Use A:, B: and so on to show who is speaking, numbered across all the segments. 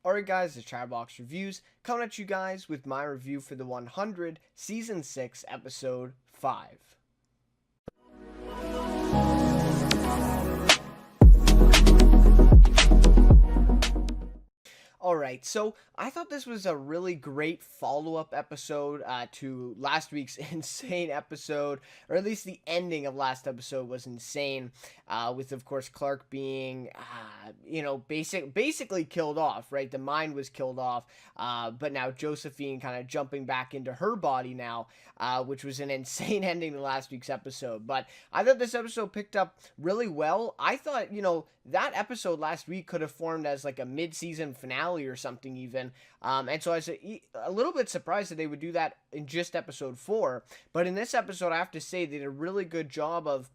A: Alright guys, it's Chatterbox Reviews, coming at you guys with my review for the 100, Season 6, Episode 5. Alright, so I thought this was a really great follow-up episode to last week's insane episode, or at least the ending of last episode was insane, with, of course, Clark being, basically killed off, right? The mind was killed off, but now Josephine kind of jumping back into her body now, which was an insane ending to last week's episode. But I thought this episode picked up really well. I thought, that episode last week could have formed as like a mid-season finale or something even. And so I was a little bit surprised that they would do that in just episode 4. But in this episode, I have to say they did a really good job of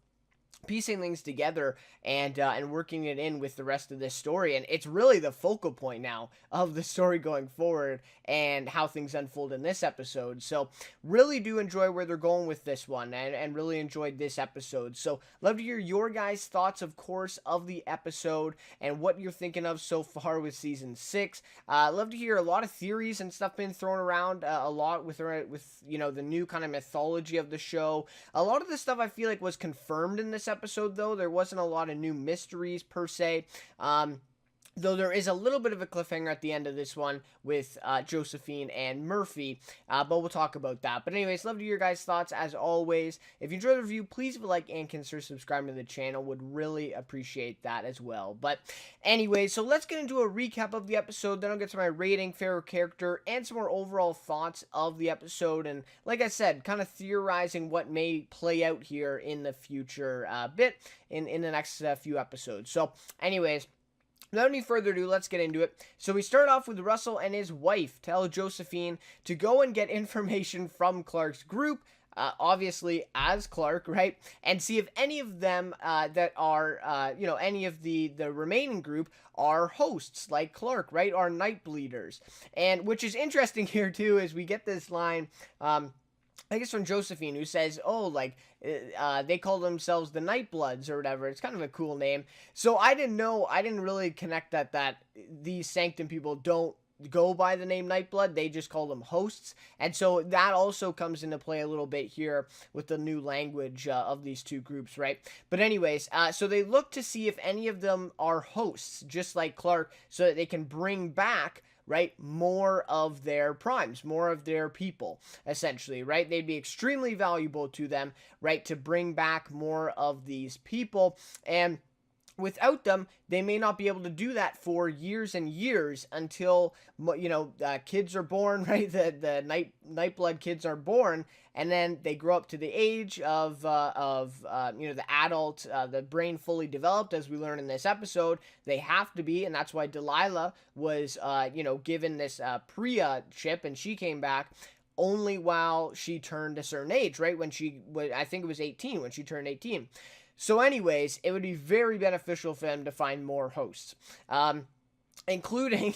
A: piecing things together and working it in with the rest of this story, and it's really the focal point now of the story going forward and how things unfold in this episode. So really do enjoy where they're going with this one, and really enjoyed this episode. So love to hear your guys' thoughts, of course, of the episode and what you're thinking of so far with season 6. Love to hear a lot of theories and stuff being thrown around a lot with the new kind of mythology of the show. A lot of the stuff I feel like was confirmed in this episode, though. There wasn't a lot of new mysteries per se. Though there is a little bit of a cliffhanger at the end of this one with Josephine and Murphy, but we'll talk about that. But anyways, love to hear your guys' thoughts as always. If you enjoyed the review, please leave a like and consider subscribing to the channel. Would really appreciate that as well. But anyways, so let's get into a recap of the episode. Then I'll get to my rating, favorite character, and some more overall thoughts of the episode. And like I said, kind of theorizing what may play out here in the future in the next few episodes. So anyways, without any further ado, let's get into it. So we start off with Russell and his wife tell Josephine to go and get information from Clark's group, obviously as Clark, right? And see if any of them that are, any of the remaining group are hosts like Clark, right? Are night bleeders. And which is interesting here too, is we get this line, I guess from Josephine, who says, they call themselves the Nightbloods or whatever. It's kind of a cool name. So I didn't really connect that these Sanctum people don't go by the name Nightblood. They just call them hosts. And so that also comes into play a little bit here with the new language of these two groups, right? But anyways, so they look to see if any of them are hosts, just like Clark, so that they can bring back, right, more of their primes, more of their people, essentially, right? They'd be extremely valuable to them, right, to bring back more of these people. And without them, they may not be able to do that for years and years until, kids are born, right? The Nightblood kids are born, and then they grow up to the age of the adult, the brain fully developed, as we learn in this episode. They have to be, and that's why Delilah was, given this Priya chip, and she came back only while she turned a certain age, right? When I think it was 18, when she turned 18. So anyways, it would be very beneficial for them to find more hosts. Including,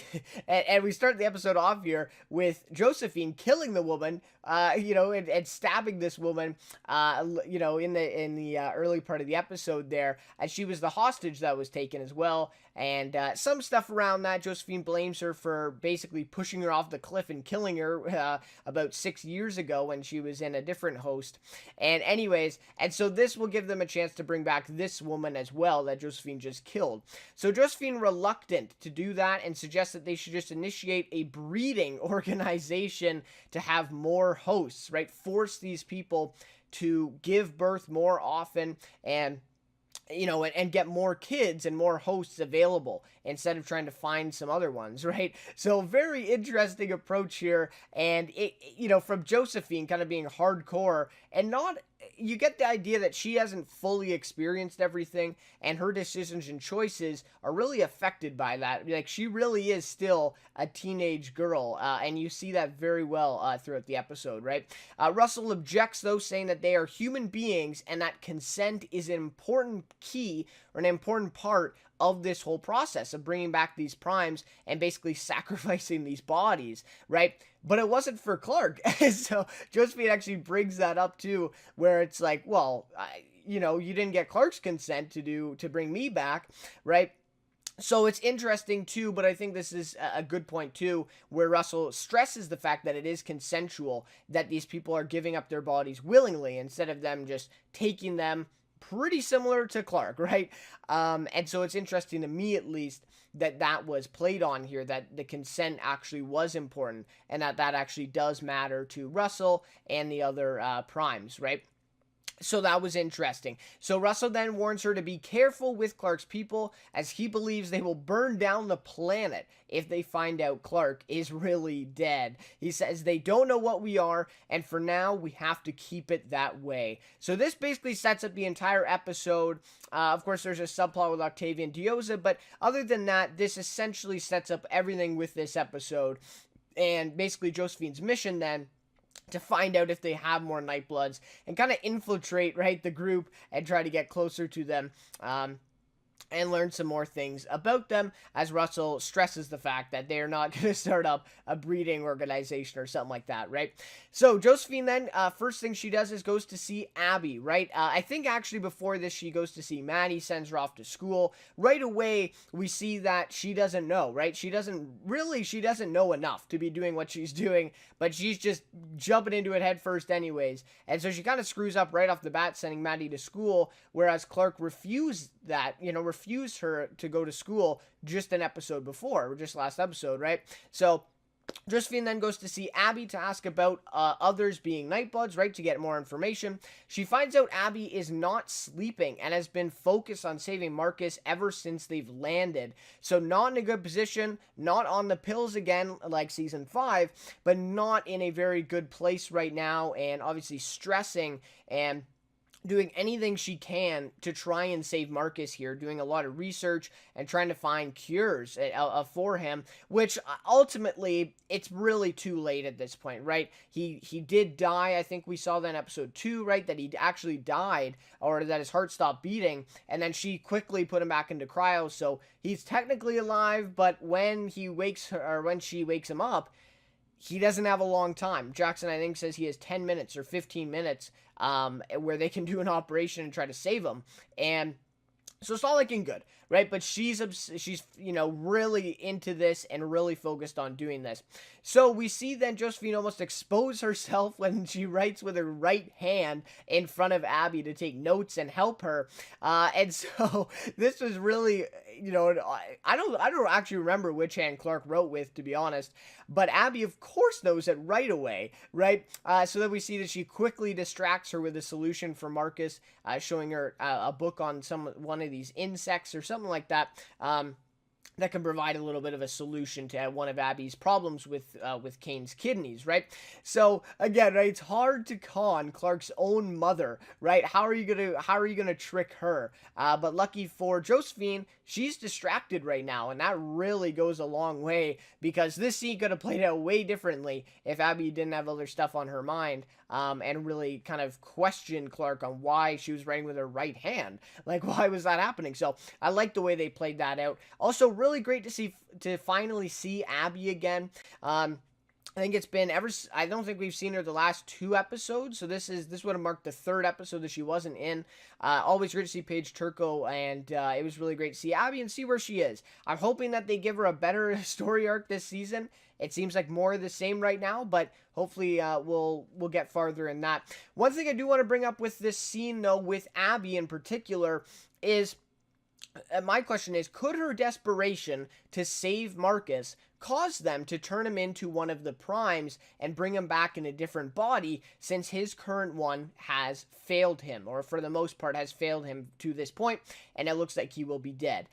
A: and we start the episode off here with Josephine killing the woman, and stabbing this woman, in the early part of the episode there, as she was the hostage that was taken as well. And some stuff around that, Josephine blames her for basically pushing her off the cliff and killing her about 6 years ago when she was in a different host. And anyways, and so this will give them a chance to bring back this woman as well that Josephine just killed. So Josephine reluctant to do that and suggests that they should just initiate a breeding organization to have more hosts, right? Force these people to give birth more often and get more kids and more hosts available instead of trying to find some other ones, right? So very interesting approach here. And from Josephine kind of being hardcore and you get the idea that she hasn't fully experienced everything, and her decisions and choices are really affected by that. Like, she really is still a teenage girl, and you see that very well throughout the episode, right? Russell objects, though, saying that they are human beings and that consent is an important key or an important part of this whole process of bringing back these primes and basically sacrificing these bodies, right? But it wasn't for Clark. So Josephine actually brings that up too, where it's like, well, you didn't get Clark's consent to bring me back, right? So it's interesting too, but I think this is a good point too, where Russell stresses the fact that it is consensual, that these people are giving up their bodies willingly instead of them just taking them, pretty similar to Clark, right? And so it's interesting to me, at least, that that was played on here, that the consent actually was important, and that that actually does matter to Russell and the other primes, right? So that was interesting. So Russell then warns her to be careful with Clark's people, as he believes they will burn down the planet if they find out Clark is really dead. He says they don't know what we are, and for now we have to keep it that way. So this basically sets up the entire episode. Of course, there's a subplot with Octavian Diosa, but other than that, this essentially sets up everything with this episode. And basically Josephine's mission then to find out if they have more Nightbloods and kind of infiltrate, right, the group and try to get closer to them. And learn some more things about them, as Russell stresses the fact that they're not going to start up a breeding organization or something like that, right? So Josephine then, first thing she does is goes to see Abby, right? I think actually before this she goes to see Maddie, sends her off to school. Right away we see that she doesn't know, right? She doesn't know enough to be doing what she's doing, but she's just jumping into it head first anyways. And so she kind of screws up right off the bat, sending Maddie to school, whereas Clark refused her to go to school just an episode before, or just last episode, right? So Josephine then goes to see Abby to ask about others being Nightbloods, right, to get more information. She finds out Abby is not sleeping and has been focused on saving Marcus ever since they've landed. So not in a good position, not on the pills again like season 5, but not in a very good place right now, and obviously stressing and doing anything she can to try and save Marcus here, doing a lot of research and trying to find cures for him, which ultimately it's really too late at this point, right? He did die. I think we saw that in episode 2, right, that he actually died, or that his heart stopped beating, and then she quickly put him back into cryo, so he's technically alive, but when she wakes him up, he doesn't have a long time. Jackson, I think, says he has 10 minutes or 15 minutes where they can do an operation and try to save him. And so it's all looking good, right? But she's really into this and really focused on doing this. So we see then Josephine almost expose herself when she writes with her right hand in front of Abby to take notes and help her. And so this was really, I don't actually remember which hand Clark wrote with, to be honest. But Abby, of course, knows it right away, right? So then we see that she quickly distracts her with a solution for Marcus, showing her a book on one of these insects or something like that. That can provide a little bit of a solution to one of Abby's problems with Kane's kidneys, right? So again, right, it's hard to con Clark's own mother, right? How are you gonna trick her? But lucky for Josephine, she's distracted right now, and that really goes a long way, because this scene could have played out way differently if Abby didn't have other stuff on her mind, and really kind of question Clark on why she was writing with her right hand. Like, why was that happening? So I like the way they played that out. Also, really great to finally see Abby again. I think it's been I don't think we've seen her the last 2 episodes, so this would have marked the 3rd episode that she wasn't in. Always great to see Paige Turco, and it was really great to see Abby and see where she is. I'm hoping that they give her a better story arc this season. It seems like more of the same right now, but hopefully we'll get farther in that. One thing I do want to bring up with this scene, though, with Abby in particular, is my question is, could her desperation to save Marcus cause them to turn him into one of the primes and bring him back in a different body, since his current one has failed him, or for the most part has failed him to this point, and it looks like he will be dead?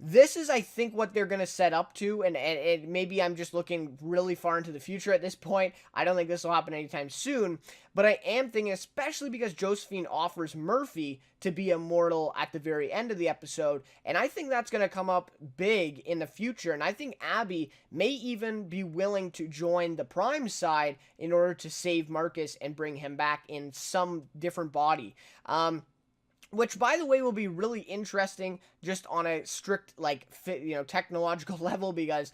A: This is, I think, what they're going to set up to, and maybe I'm just looking really far into the future at this point. I don't think this will happen anytime soon, but I am thinking, especially because Josephine offers Murphy to be immortal at the very end of the episode, and I think that's going to come up big in the future, and I think Abby may even be willing to join the Prime side in order to save Marcus and bring him back in some different body. Which, by the way, will be really interesting just on a strict, technological level, because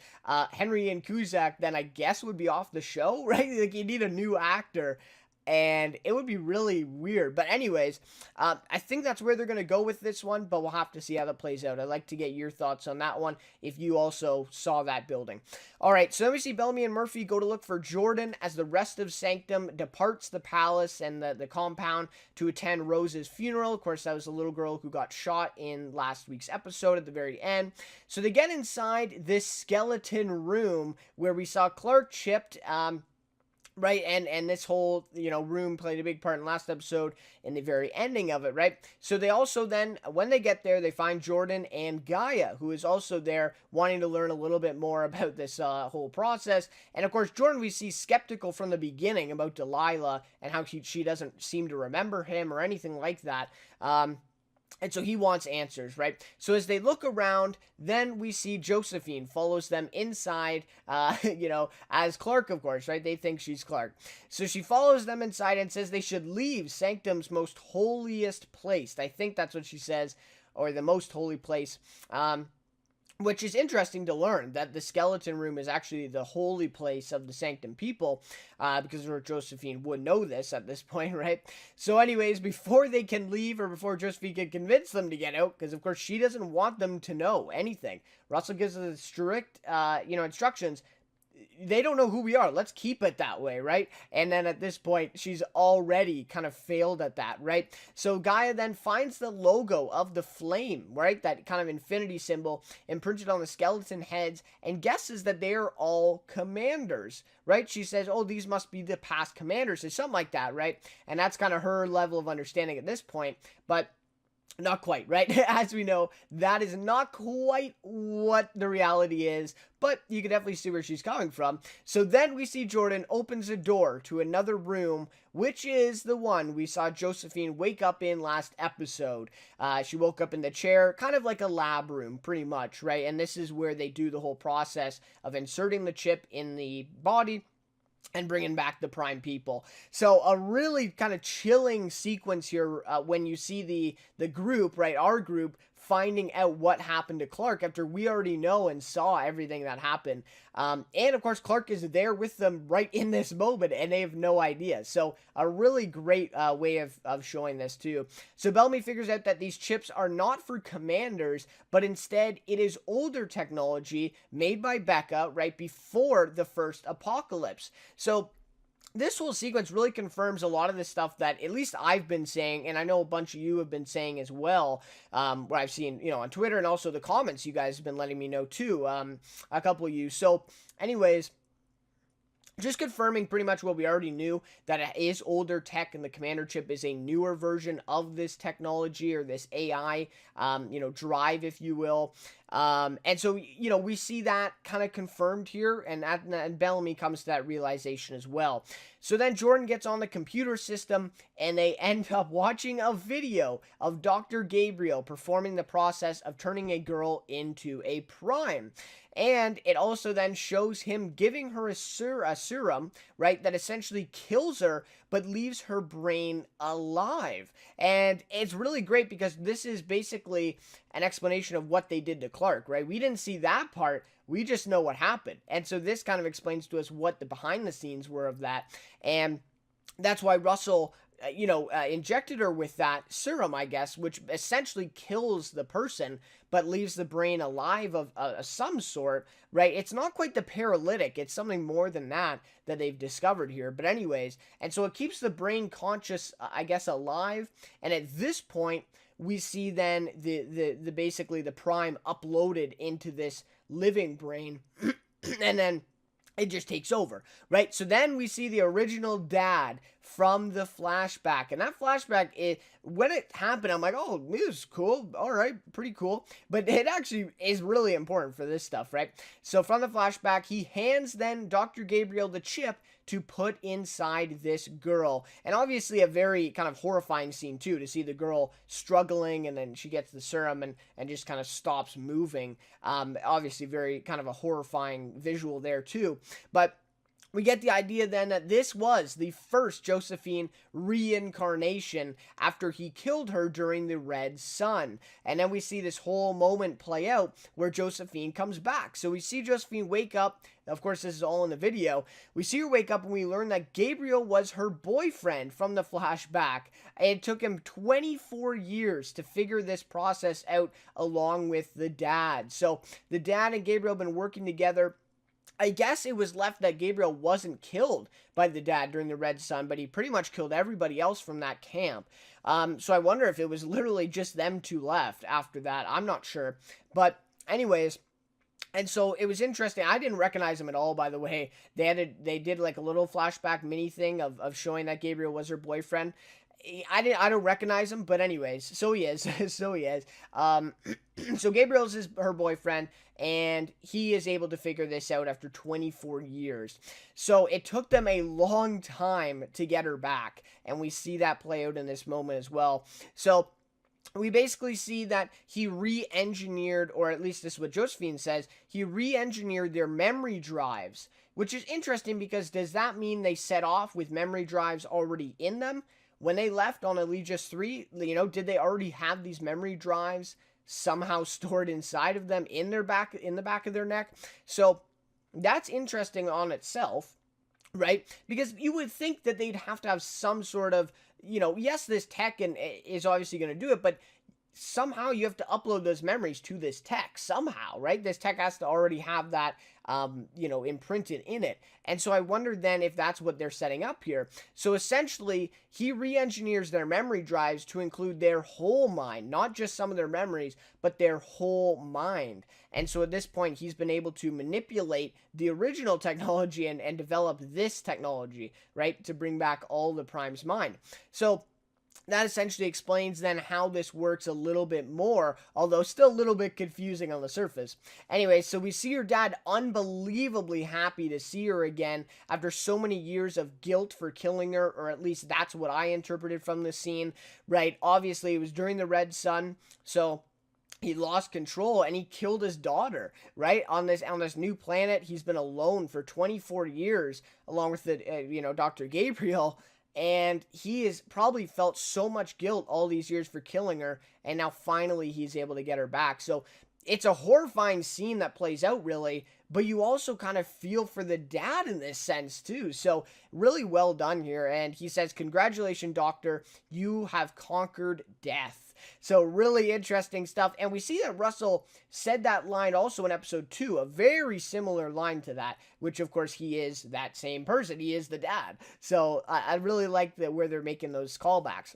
A: Henry and Cusack then, I guess, would be off the show, right? Like, you need a new actor. and it would be really weird. But anyways, I think that's where they're going to go with this one, but we'll have to see how that plays out. I'd like to get your thoughts on that one if you also saw that building. All right, so then we see Bellamy and Murphy go to look for Jordan as the rest of Sanctum departs the palace and the compound to attend Rose's funeral. Of course, that was the little girl who got shot in last week's episode at the very end. So they get inside this skeleton room where we saw Clark chipped, right, and this whole, room played a big part in last episode in the very ending of it, right? So they also then, when they get there, they find Jordan and Gaia, who is also there wanting to learn a little bit more about this whole process. And of course, Jordan, we see skeptical from the beginning about Delilah and how she doesn't seem to remember him or anything like that. And so he wants answers, right? So as they look around, then we see Josephine follows them inside, as Clark, of course, right? They think she's Clark. So she follows them inside and says they should leave Sanctum's most holiest place. I think that's what she says, or the most holy place. Which is interesting to learn, that the skeleton room is actually the holy place of the Sanctum people, because Josephine would know this at this point, right? So anyways, before they can leave, or before Josephine can convince them to get out, because of course she doesn't want them to know anything. Russell gives us strict, instructions. They don't know who we are. Let's keep it that way, right? And then at this point, she's already kind of failed at that, right? So Gaia then finds the logo of the flame, right? That kind of infinity symbol imprinted on the skeleton heads, and guesses that they are all commanders, right? She says, oh, these must be the past commanders, or something like that, right? And that's kind of her level of understanding at this point, but not quite, right? As we know, that is not quite what the reality is, but you can definitely see where she's coming from. So then we see Jordan opens a door to another room, which is the one we saw Josephine wake up in last episode. She woke up in the chair, kind of like a lab room, pretty much, right? And this is where they do the whole process of inserting the chip in the body and bringing back the Prime people. So a really kind of chilling sequence here when you see the group, right, our group, finding out what happened to Clark after we already know and saw everything that happened. And of course, Clark is there with them right in this moment, and they have no idea. So a really great way of showing this too. So Bellamy figures out that these chips are not for commanders, but instead it is older technology made by Becca right before the first apocalypse. So this whole sequence really confirms a lot of the stuff that at least I've been saying, and I know a bunch of you have been saying as well, what I've seen, on Twitter, and also the comments you guys have been letting me know too, a couple of you. So anyways, just confirming pretty much what we already knew, that it is older tech, and the commander chip is a newer version of this technology, or this AI, drive, if you will. And so, we see that kind of confirmed here, and Bellamy comes to that realization as well. So then Jordan gets on the computer system, and they end up watching a video of Dr. Gabriel performing the process of turning a girl into a Prime. And it also then shows him giving her a serum, right, that essentially kills her, but leaves her brain alive. And it's really great, because this is basically an explanation of what they did to Clark, right? We didn't see that part. We just know what happened. And so this kind of explains to us what the behind the scenes were of that. And that's why Russell injected her with that serum, I guess, which essentially kills the person, but leaves the brain alive of some sort, right? It's not quite the paralytic. It's something more than that they've discovered here. But anyways, and so it keeps the brain conscious, I guess, alive. And at this point, we see then the basically the Prime uploaded into this living brain, and then it just takes over, right? So then we see the original dad from the flashback. And that flashback, when it happened, I'm like, oh, this is cool. All right, pretty cool. But it actually is really important for this stuff, right? So from the flashback, he hands then Dr. Gabriel the chip to put inside this girl. And obviously a very kind of horrifying scene too, to see the girl struggling, and then she gets the serum and just kind of stops moving. Obviously very kind of a horrifying visual there too. But we get the idea then that this was the first Josephine reincarnation after he killed her during the Red Sun. And then we see this whole moment play out where Josephine comes back. So we see Josephine wake up. Of course, this is all in the video. We see her wake up and we learn that Gabriel was her boyfriend from the flashback. It took him 24 years to figure this process out along with the dad. So the dad and Gabriel have been working together. I guess it was left that Gabriel wasn't killed by the dad during the Red Sun, but he pretty much killed everybody else from that camp. So I wonder if it was literally just them two left after that. I'm not sure. But anyways, and so it was interesting. I didn't recognize him at all, by the way. They did like a little flashback mini thing of showing that Gabriel was her boyfriend. I don't recognize him, but anyways, so he is. So he is. So Gabriel's her boyfriend, and he is able to figure this out after 24 years. So it took them a long time to get her back, and we see that play out in this moment as well. So we basically see that he re-engineered, or at least this is what Josephine says, he re-engineered their memory drives, which is interesting because does that mean they set off with memory drives already in them? When they left on Aegis 3, did they already have these memory drives somehow stored inside of them in the back of their neck? So that's interesting on itself, right? Because you would think that they'd have to have some sort of, yes, this tech is obviously going to do it, but somehow you have to upload those memories to this tech somehow, right? This tech has to already have that, imprinted in it. And so I wondered then if that's what they're setting up here. So essentially, he re-engineers their memory drives to include their whole mind, not just some of their memories, but their whole mind. And so at this point, he's been able to manipulate the original technology and develop this technology, right, to bring back all the Prime's mind. So that essentially explains then how this works a little bit more, although still a little bit confusing on the surface. Anyway, so we see her dad unbelievably happy to see her again after so many years of guilt for killing her, or at least that's what I interpreted from the scene, right? Obviously, it was during the Red Sun, so he lost control and he killed his daughter, right? On this new planet, he's been alone for 24 years, along with the, Dr. Gabriel. And he has probably felt so much guilt all these years for killing her, and now finally he's able to get her back. So it's a horrifying scene that plays out, really, but you also kind of feel for the dad in this sense, too. So really well done here. And he says, "Congratulations, Doctor, you have conquered death." So really interesting stuff. And we see that Russell said that line also in episode 2, a very similar line to that, which of course he is that same person. He is the dad. So I really like where they're making those callbacks.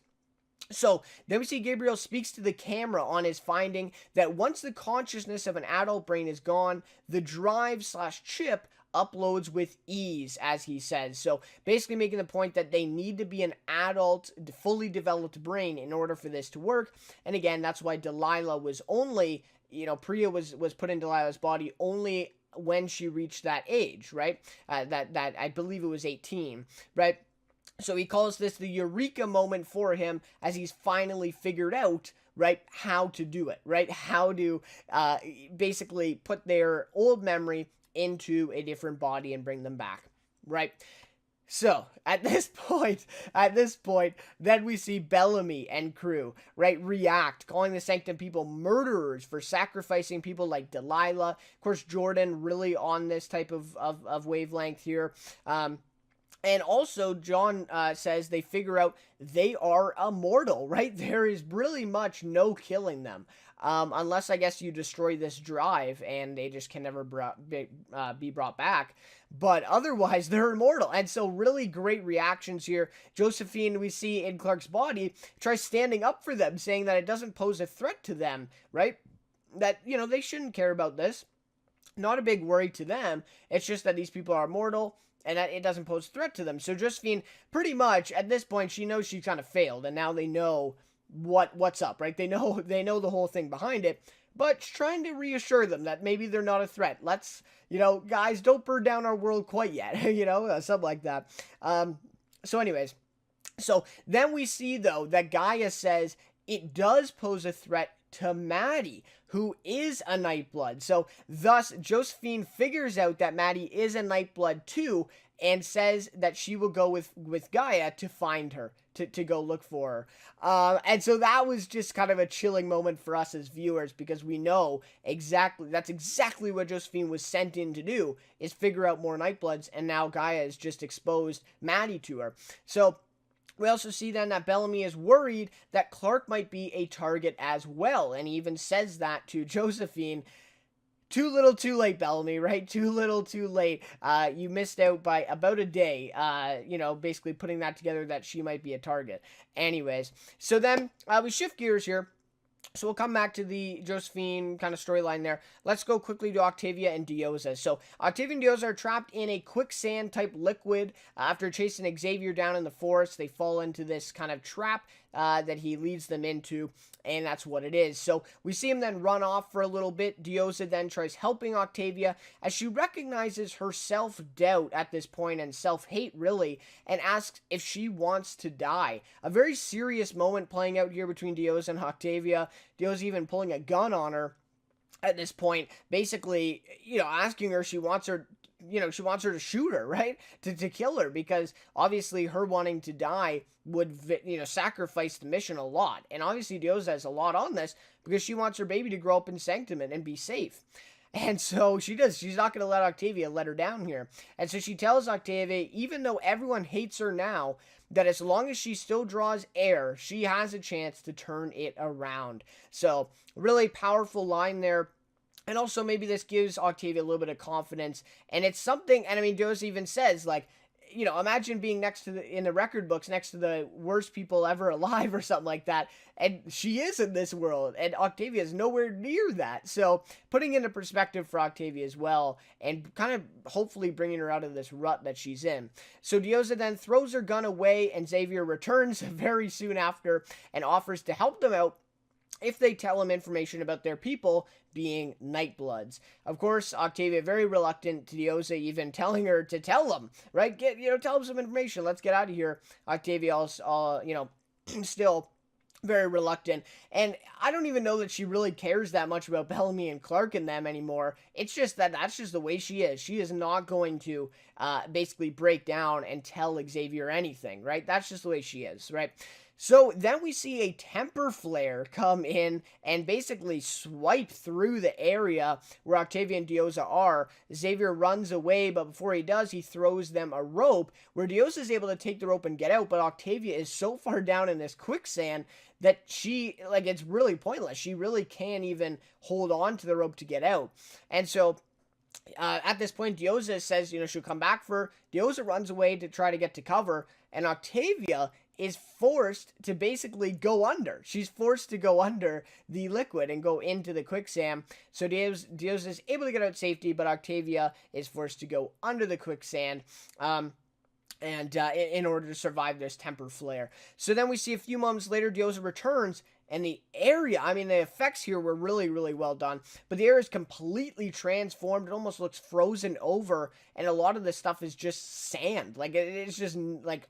A: So then we see Gabriel speaks to the camera on his finding that once the consciousness of an adult brain is gone, the drive/chip uploads with ease, as he says. So basically making the point that they need to be an adult, fully developed brain in order for this to work. And again, that's why Delilah was only, Priya was put in Delilah's body only when she reached that age, right? That I believe it was 18, right? So he calls this the eureka moment for him as he's finally figured out, right, how to do it, right? How to basically put their old memory into a different body and bring them back, right? So at this point, then we see Bellamy and crew, right, react, calling the Sanctum people murderers for sacrificing people like Delilah. Of course, Jordan really on this type of wavelength here. And also, John says they figure out they are immortal, right? There is really much no killing them. Unless, I guess, you destroy this drive and they just can never be brought back. But otherwise, they're immortal. And so really great reactions here. Josephine, we see in Clark's body, tries standing up for them, saying that it doesn't pose a threat to them, right? That, they shouldn't care about this. Not a big worry to them. It's just that these people are immortal and that it doesn't pose a threat to them. So Josephine, pretty much, at this point, she knows she's kind of failed. And now they know what's up, right? They know the whole thing behind it, but trying to reassure them that maybe they're not a threat. Let's, guys, don't burn down our world quite yet, something like that. So anyways, so then we see, though, that Gaia says it does pose a threat to Maddie, who is a Nightblood. So thus, Josephine figures out that Maddie is a Nightblood too, and says that she will go with Gaia to find her, to go look for her. And so that was just kind of a chilling moment for us as viewers, because we know that's exactly what Josephine was sent in to do, is figure out more Nightbloods, and now Gaia has just exposed Maddie to her. So we also see then that Bellamy is worried that Clark might be a target as well, and he even says that to Josephine. Too little, too late, Bellamy, right? Too little, too late. You missed out by about a day, basically putting that together that she might be a target. Anyways, so then we shift gears here. So we'll come back to the Josephine kind of storyline there. Let's go quickly to Octavia and Dioza. So Octavia and Dioza are trapped in a quicksand type liquid. After chasing Xavier down in the forest, they fall into this kind of trap that he leads them into, and that's what it is. So we see him then run off for a little bit. Dioza then tries helping Octavia as she recognizes her self-doubt at this point, and self-hate really, and asks if she wants to die. A very serious moment playing out here between Dioza and Octavia. Dioza even pulling a gun on her at this point, basically, asking her, she wants her to shoot her, right? To kill her, because obviously her wanting to die would, sacrifice the mission a lot. And obviously Dioza has a lot on this, because she wants her baby to grow up in Sanctum and be safe. And so she does. She's not going to let Octavia let her down here. And so she tells Octavia, even though everyone hates her now, that as long as she still draws air, she has a chance to turn it around. So, really powerful line there. And also maybe this gives Octavia a little bit of confidence. And it's something, and I mean, Dioza even says, like, imagine being in the record books next to the worst people ever alive or something like that. And she is in this world, and Octavia is nowhere near that. So putting into perspective for Octavia as well, and kind of hopefully bringing her out of this rut that she's in. So Dioza then throws her gun away, and Xavier returns very soon after and offers to help them out if they tell him information about their people being Nightbloods. Of course, Octavia very reluctant to Dioza even telling her to tell him, right? Tell him some information. Let's get out of here. Octavia also, still very reluctant. And I don't even know that she really cares that much about Bellamy and Clark and them anymore. It's just that's just the way she is. She is not going to basically break down and tell Xavier anything, right? That's just the way she is, right? So then we see a temper flare come in and basically swipe through the area where Octavia and Dioza are. Xavier runs away, but before he does, he throws them a rope where Dioza is able to take the rope and get out, but Octavia is so far down in this quicksand that it's really pointless. She really can't even hold on to the rope to get out. And so at this point, Dioza says, she'll come back for her. Dioza runs away to try to get to cover, and Octavia is forced to basically go under. She's forced to go under the liquid and go into the quicksand. So Dioza is able to get out safety, but Octavia is forced to go under the quicksand. In order to survive this temper flare. So then we see a few moments later, Dioza returns, and the area, the effects here were really, really well done, but the area is completely transformed. It almost looks frozen over, and a lot of this stuff is just sand. It's just,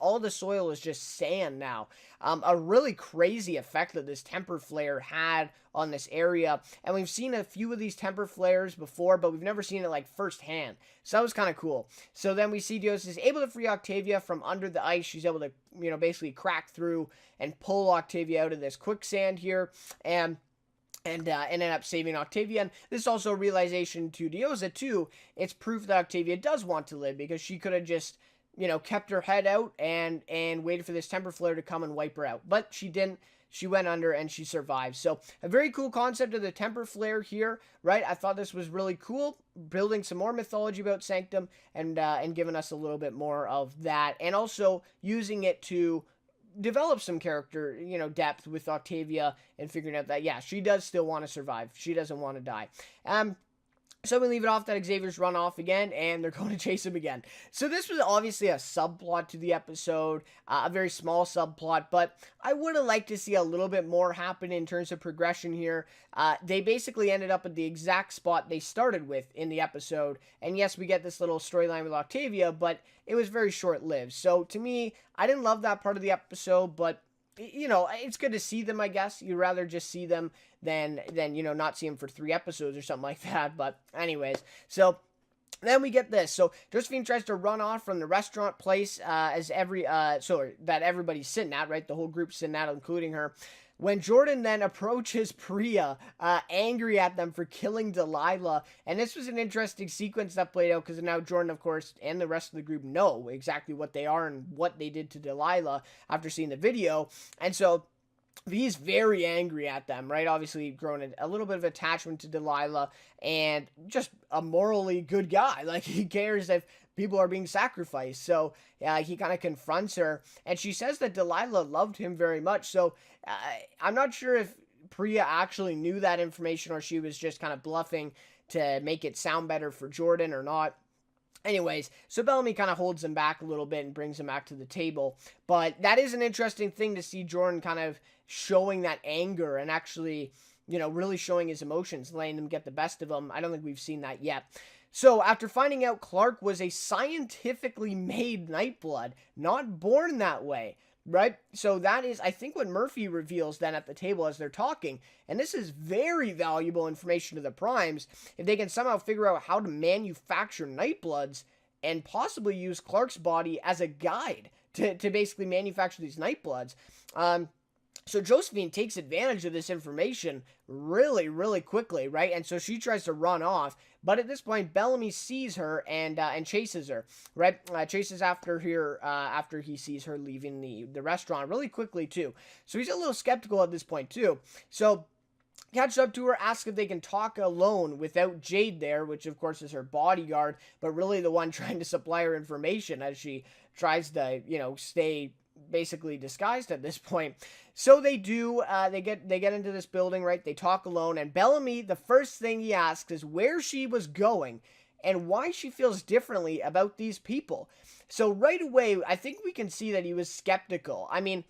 A: all the soil is just sand now. A really crazy effect that this temper flare had on this area, and we've seen a few of these temper flares before, but we've never seen it, firsthand. So that was kind of cool. So then we see Dioza is able to free Octavia from under the ice. She's able to, basically crack through and pull Octavia out of this quicksand here, and ended up saving Octavia. And this is also a realization to Dioza too. It's proof that Octavia does want to live, because she could have just, kept her head out and waited for this temper flare to come and wipe her out. But she didn't. She went under and she survived. So a very cool concept of the temper flare here, right? I thought this was really cool, building some more mythology about Sanctum and giving us a little bit more of that, and also using it to develop some character, depth with Octavia, and figuring out that, yeah, she does still want to survive. She doesn't want to die. So we leave it off that Xavier's run off again, and they're going to chase him again. So this was obviously a subplot to the episode, a very small subplot, but I would have liked to see a little bit more happen in terms of progression here. They basically ended up at the exact spot they started with in the episode, and yes, we get this little storyline with Octavia, but it was very short-lived. So to me, I didn't love that part of the episode, but it's good to see them, I guess. You'd rather just see them than not see them for 3 episodes or something like that. But anyways, so Then we get this. So Josephine tries to run off from the restaurant place so that everybody's sitting at, right? The whole group's sitting at, including her. When Jordan then approaches Priya, angry at them for killing Delilah, and this was an interesting sequence that played out because now Jordan, of course, and the rest of the group know exactly what they are and what they did to Delilah after seeing the video, and so he's very angry at them, right? Obviously, grown a little bit of attachment to Delilah and just a morally good guy. Like, he cares if people are being sacrificed. So he kind of confronts her, and she says that Delilah loved him very much. So I'm not sure if Priya actually knew that information or she was just kind of bluffing to make it sound better for Jordan or not. Anyways, so Bellamy kind of holds him back a little bit and brings him back to the table. But that is an interesting thing to see Jordan kind of showing that anger and actually, really showing his emotions, letting them get the best of him. I don't think we've seen that yet. So after finding out Clark was a scientifically made Nightblood, not born that way, right? So that is, I think, what Murphy reveals then at the table as they're talking. And this is very valuable information to the Primes. If they can somehow figure out how to manufacture Nightbloods and possibly use Clark's body as a guide to basically manufacture these Nightbloods. So Josephine takes advantage of this information really, really quickly, right? And so she tries to run off, but at this point, Bellamy sees her and chases her, right? Chases after her after he sees her leaving the restaurant really quickly too. So he's a little skeptical at this point too. So catches up to her, asks if they can talk alone without Jade there, which of course is her bodyguard, but really the one trying to supply her information as she tries to, stay basically disguised at this point. So they do, they get into this building, right? They talk alone, and Bellamy, the first thing he asks is where she was going and why she feels differently about these people. So right away, I think we can see that he was skeptical. I mean,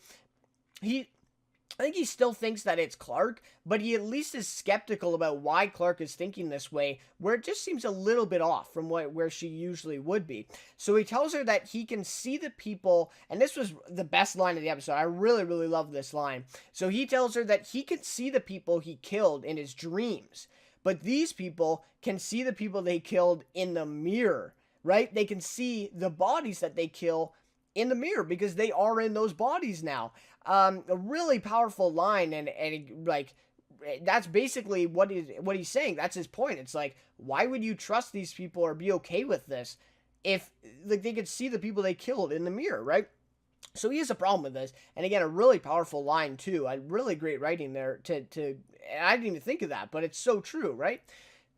A: I think he still thinks that it's Clark, but he at least is skeptical about why Clark is thinking this way, where it just seems a little bit off from where she usually would be. So he tells her that he can see the people, and this was the best line of the episode. I really, really love this line. So he tells her that he can see the people he killed in his dreams, but these people can see the people they killed in the mirror, right? They can see the bodies that they kill in the mirror because they are in those bodies now. A really powerful line, and like that's basically what he's saying. That's his point. It's like, why would you trust these people or be okay with this if like they could see the people they killed in the mirror, right? So he has a problem with this, and again, a really powerful line too. A really great writing there. I didn't even think of that, but it's so true, right?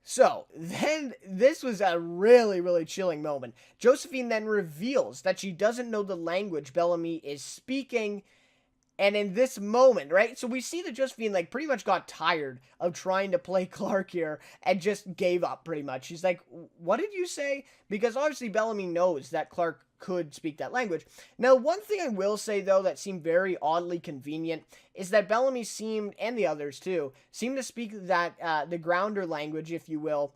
A: So, then, this was a really, really chilling moment. Josephine then reveals that she doesn't know the language Bellamy is speaking, and in this moment, right, so we see that Josephine, like, pretty much got tired of trying to play Clark here, and just gave up, pretty much. She's like, what did you say? Because obviously Bellamy knows that Clark could speak that language. Now, one thing I will say, though, that seemed very oddly convenient is that Bellamy seemed, and the others too, seemed to speak that, the grounder language, if you will,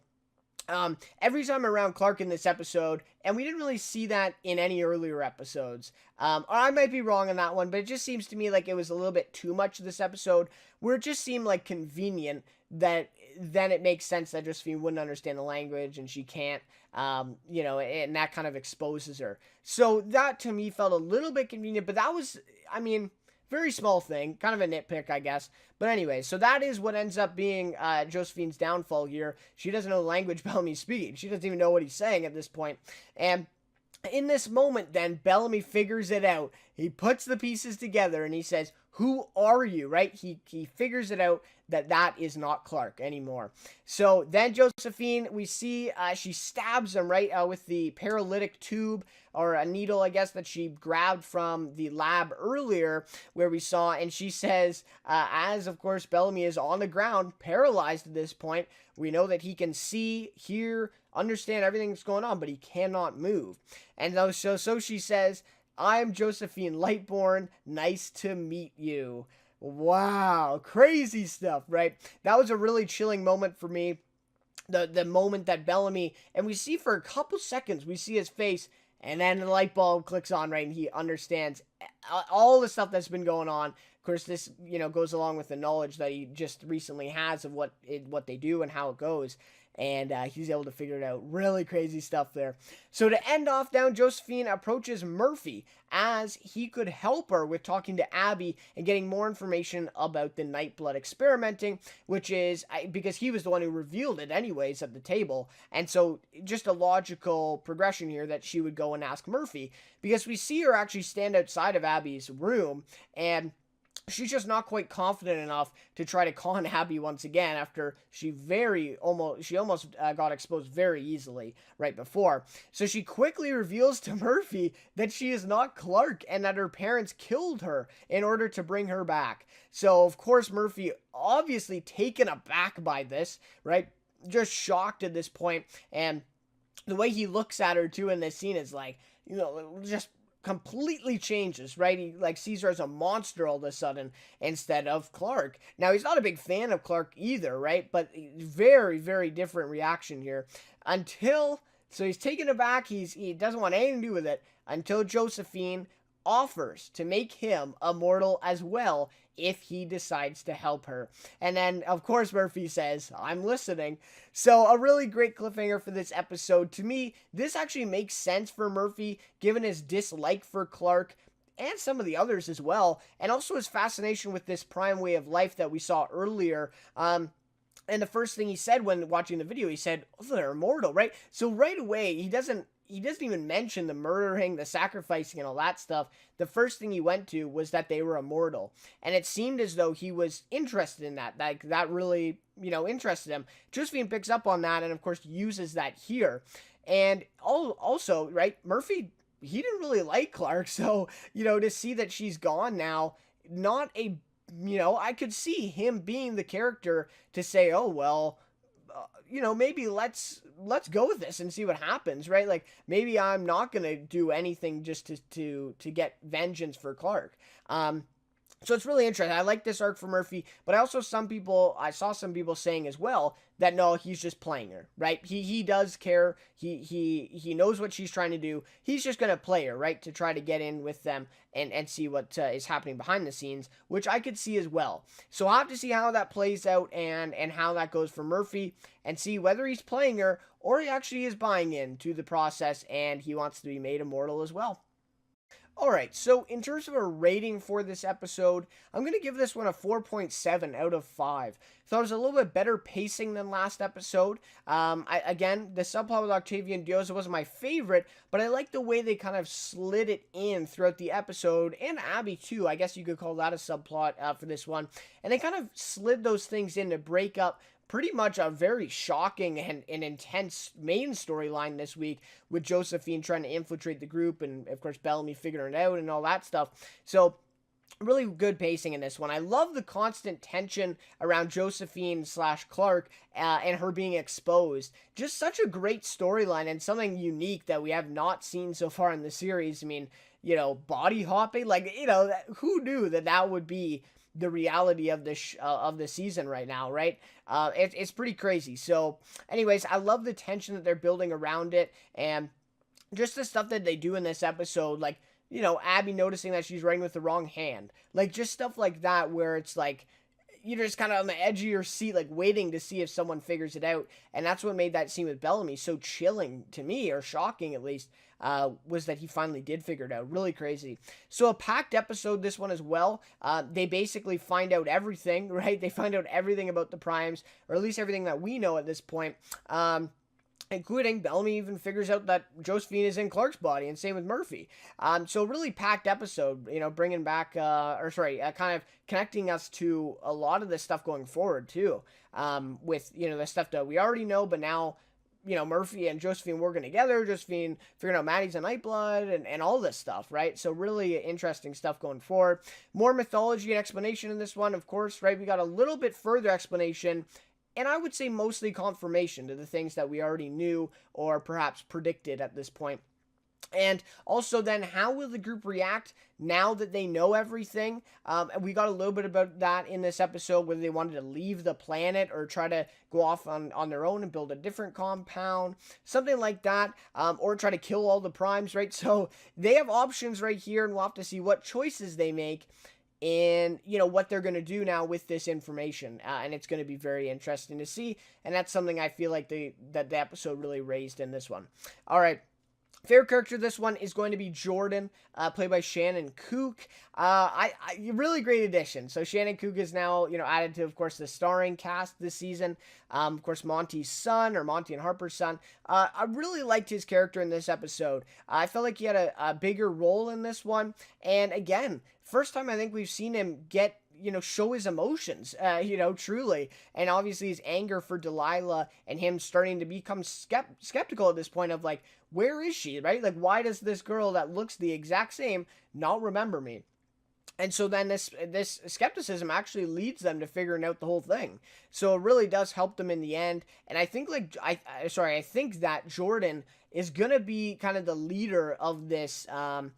A: every time around Clark in this episode, and we didn't really see that in any earlier episodes. Or I might be wrong on that one, but it just seems to me like it was a little bit too much this episode, where it just seemed like convenient that then it makes sense that Josephine wouldn't understand the language and she can't, and that kind of exposes her. So that to me felt a little bit convenient, but that was, I mean, very small thing, kind of a nitpick, I guess. But anyway, so that is what ends up being Josephine's downfall here. She doesn't know the language Bellamy's speaking. She doesn't even know what he's saying at this point. And in this moment, then, Bellamy figures it out. He puts the pieces together and he says, who are you, right? He figures it out that is not Clark anymore. So then Josephine, we see she stabs him, right, with the paralytic tube or a needle, I guess, that she grabbed from the lab earlier where we saw, and she says, as, of course, Bellamy is on the ground, paralyzed at this point, we know that he can see, hear, understand everything that's going on, but he cannot move. And so she says, I'm Josephine Lightborn. Nice to meet you. Wow. Crazy stuff, right? That was a really chilling moment for me. The moment that Bellamy, and we see for a couple seconds, we see his face, and then the light bulb clicks on, right? And he understands all the stuff that's been going on. Of course, this, goes along with the knowledge that he just recently has of what they do and how it goes. and he's able to figure it out. Really crazy stuff there. So to end off, down Josephine approaches Murphy as he could help her with talking to Abby and getting more information about the Nightblood experimenting, which is because he was the one who revealed it anyways at the table. And so just a logical progression here that she would go and ask Murphy, because we see her actually stand outside of Abby's room, and she's just not quite confident enough to try to con Abby once again after she almost got exposed very easily right before. So she quickly reveals to Murphy that she is not Clark and that her parents killed her in order to bring her back. So of course Murphy, obviously taken aback by this, right? Just shocked at this point, and the way he looks at her too in this scene is like, just completely changes, right? He sees her as a monster all of a sudden instead of Clark. Now, he's not a big fan of Clark either, right? But very, very different reaction here. So he's taken aback. He doesn't want anything to do with it until Josephine offers to make him immortal as well if he decides to help her. And then, of course, Murphy says, "I'm listening." So a really great cliffhanger for this episode. To me, this actually makes sense for Murphy, given his dislike for Clark and some of the others as well, and also his fascination with this prime way of life that we saw earlier. And the first thing he said when watching the video, he said, "Oh, they're immortal," right? So right away, he doesn't even mention the murdering, the sacrificing, and all that stuff. The first thing he went to was that they were immortal. And it seemed as though he was interested in that. That really, interested him. Josephine picks up on that and, of course, uses that here. And also, right, Murphy, he didn't really like Clark. So, to see that she's gone now, I could see him being the character to say, oh, well, maybe let's go with this and see what happens, right? Like, maybe I'm not going to do anything just to get vengeance for Clark. So it's really interesting. I like this arc for Murphy, but I saw some people saying as well that no, he's just playing her, right? He does care. He knows what she's trying to do. He's just going to play her, right? To try to get in with them and see what is happening behind the scenes, which I could see as well. So I'll have to see how that plays out and how that goes for Murphy, and see whether he's playing her or he actually is buying into the process and he wants to be made immortal as well. Alright, so in terms of a rating for this episode, I'm going to give this one a 4.7 out of 5. Thought it was a little bit better pacing than last episode. Again, the subplot with Octavia and Diosa wasn't my favorite, but I like the way they kind of slid it in throughout the episode, and Abby too. I guess you could call that a subplot for this one. And they kind of slid those things in to break up pretty much a very shocking and intense main storyline this week, with Josephine trying to infiltrate the group and, of course, Bellamy figuring it out and all that stuff. So really good pacing in this one. I love the constant tension around Josephine / Clark and her being exposed. Just such a great storyline and something unique that we have not seen so far in the series. I mean, body hopping, who knew that would be the reality of the season right now, right? It's pretty crazy. So anyways, I love the tension that they're building around it, and just the stuff that they do in this episode, like, Abby noticing that she's writing with the wrong hand, like, just stuff like that, where it's like, you're just kind of on the edge of your seat, like, waiting to see if someone figures it out. And that's what made that scene with Bellamy so chilling to me, or shocking at least, was that he finally did figure it out. Really crazy. So a packed episode, this one as well. They basically find out everything, right? They find out everything about the Primes, or at least everything that we know at this point. Including Bellamy even figures out that Josephine is in Clark's body, and same with Murphy. So really packed episode, bringing back, kind of connecting us to a lot of this stuff going forward too. With, the stuff that we already know, but now, Murphy and Josephine working together, Josephine figuring out Maddie's a Nightblood, and all this stuff, right? So really interesting stuff going forward. More mythology and explanation in this one, of course, right? We got a little bit further explanation, and I would say mostly confirmation to the things that we already knew or perhaps predicted at this point. And also then, how will the group react now that they know everything? We got a little bit about that in this episode, whether they wanted to leave the planet or try to go off on their own and build a different compound, something like that, or try to kill all the Primes, right? So they have options right here, and we'll have to see what choices they make. in, you know, what they're going to do now with this information, and it's going to be very interesting to see, and that's something I feel like the episode really raised in this one. All right. Favorite character this one is going to be Jordan, played by Shannon Kook. Really great addition. So Shannon Kook is now, you know, added to, of course, the starring cast this season. Of course, Monty's son, or Monty and Harper's son. I really liked his character in this episode. I felt like he had a bigger role in this one. And again, first time I think we've seen him get, you know, show his emotions, you know, truly. And obviously his anger for Delilah and him starting to become skeptical at this point of like, where is she, right? Like, why does this girl that looks the exact same not remember me? And so then this skepticism actually leads them to figuring out the whole thing. So it really does help them in the end. And I think like I think that Jordan is gonna be kind of the leader of this kind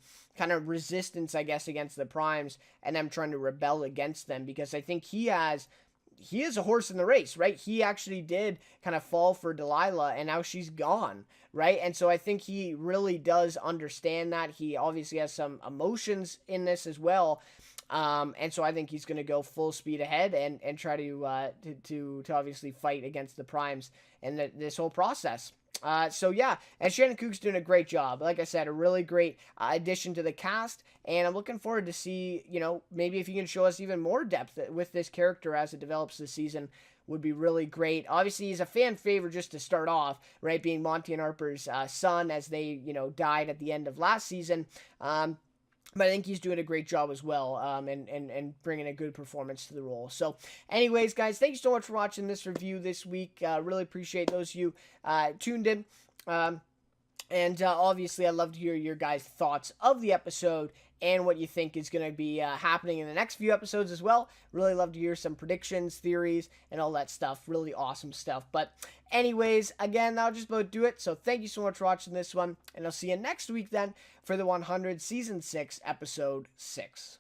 A: of resistance, I guess, against the Primes and them trying to rebel against them, because I think he is a horse in the race, right? He actually did kind of fall for Delilah, and now she's gone, right? And so I think he really does understand that. He obviously has some emotions in this as well. And so I think he's going to go full speed ahead and try to obviously fight against the Primes and this whole process. So yeah, and Shannon Kook's doing a great job. Like I said, a really great addition to the cast, and I'm looking forward to see, you know, maybe if you can show us even more depth with this character as it develops this season, would be really great. Obviously, he's a fan favorite just to start off, right, being Monty and Harper's son, as they, you know, died at the end of last season. But I think he's doing a great job as well, and bringing a good performance to the role. So, anyways, guys, thank you so much for watching this review this week. Really appreciate those of you tuned in. And obviously, I'd love to hear your guys' thoughts of the episode and what you think is going to be happening in the next few episodes as well. Really love to hear some predictions, theories, and all that stuff. Really awesome stuff. But anyways, again, that'll just about do it. So thank you so much for watching this one, and I'll see you next week then for the 100 Season 6, Episode 6.